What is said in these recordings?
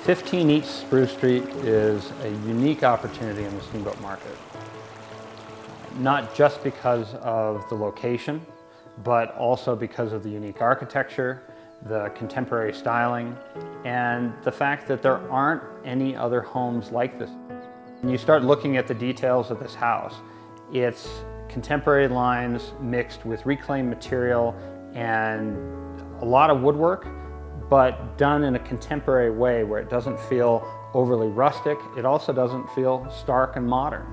15 East Spruce Street is a unique opportunity in the Steamboat market. Not just because of the location, but also because of the unique architecture, the contemporary styling, and the fact that there aren't any other homes like this. When you start looking at the details of this house, it's contemporary lines mixed with reclaimed material and a lot of woodwork, but done in a contemporary way where it doesn't feel overly rustic. It also doesn't feel stark and modern.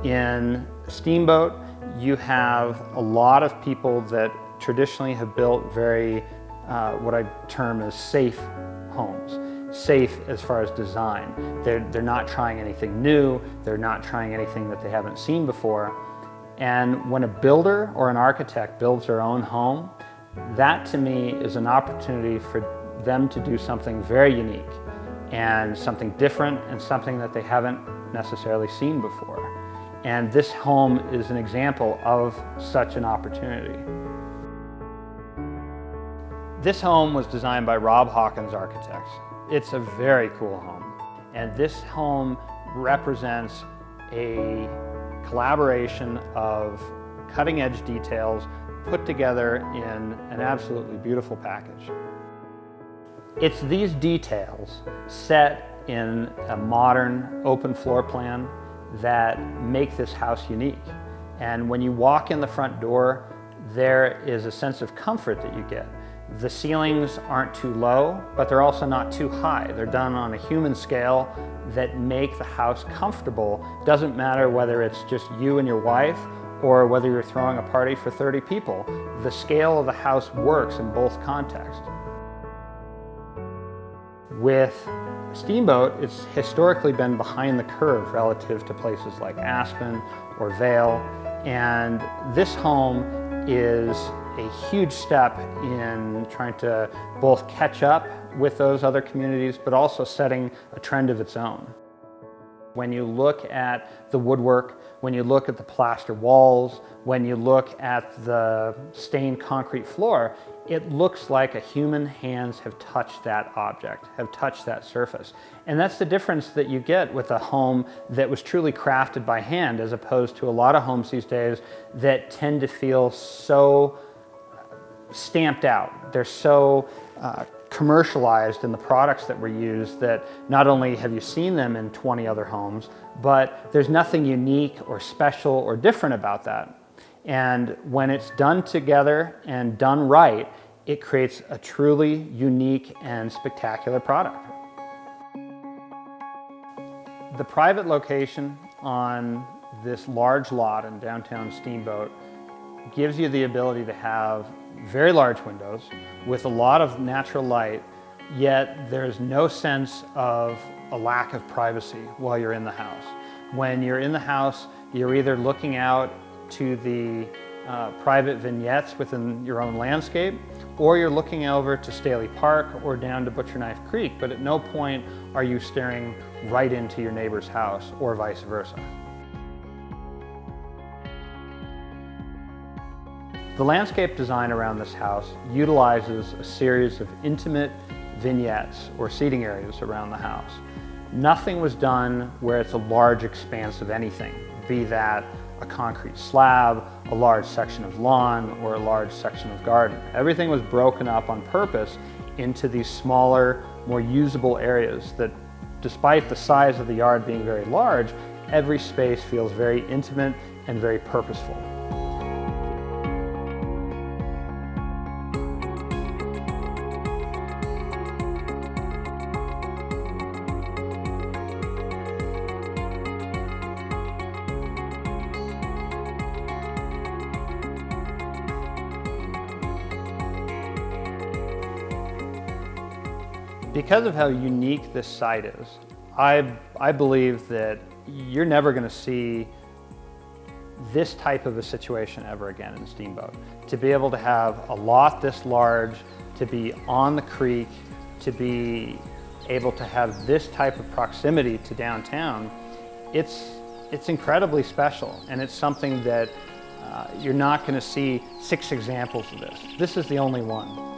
In Steamboat, you have a lot of people that traditionally have built very, what I term as safe homes. Safe as far as design. They're not trying anything new, they're not trying anything that they haven't seen before. And when a builder or an architect builds their own home, that to me is an opportunity for them to do something very unique and something different and something that they haven't necessarily seen before. And this home is an example of such an opportunity. This home was designed by Rob Hawkins Architects. It's a very cool home. And this home represents a collaboration of cutting-edge details put together in an absolutely beautiful package. It's these details set in a modern open floor plan that make this house unique. And when you walk in the front door, there is a sense of comfort that you get. The ceilings aren't too low, but they're also not too high. They're done on a human scale that make the house comfortable. Doesn't matter whether it's just you and your wife or whether you're throwing a party for 30 people. The scale of the house works in both contexts. With Steamboat, it's historically been behind the curve relative to places like Aspen or Vail, and this home is a huge step in trying to both catch up with those other communities, but also setting a trend of its own. When you look at the woodwork, when you look at the plaster walls, when you look at the stained concrete floor, it looks like a human hands have touched that object, have touched that surface. And that's the difference that you get with a home that was truly crafted by hand, as opposed to a lot of homes these days that tend to feel so stamped out. They're so commercialized in the products that were used that not only have you seen them in 20 other homes, but there's nothing unique or special or different about that. And when it's done together and done right, it creates a truly unique and spectacular product. The private location on this large lot in downtown Steamboat gives you the ability to have very large windows with a lot of natural light, yet there's no sense of a lack of privacy while you're in the house. When you're in the house, you're either looking out to the private vignettes within your own landscape, or you're looking over to Staley Park or down to Butcher Knife Creek, but at no point are you staring right into your neighbor's house or vice versa. The landscape design around this house utilizes a series of intimate vignettes or seating areas around the house. Nothing was done where it's a large expanse of anything, be that a concrete slab, a large section of lawn, or a large section of garden. Everything was broken up on purpose into these smaller, more usable areas that, despite the size of the yard being very large, every space feels very intimate and very purposeful. Because of how unique this site is, I believe that you're never going to see this type of a situation ever again in Steamboat. To be able to have a lot this large, to be on the creek, to be able to have this type of proximity to downtown, it's incredibly special, and it's something that You're not going to see 6 examples of this. This is the only one.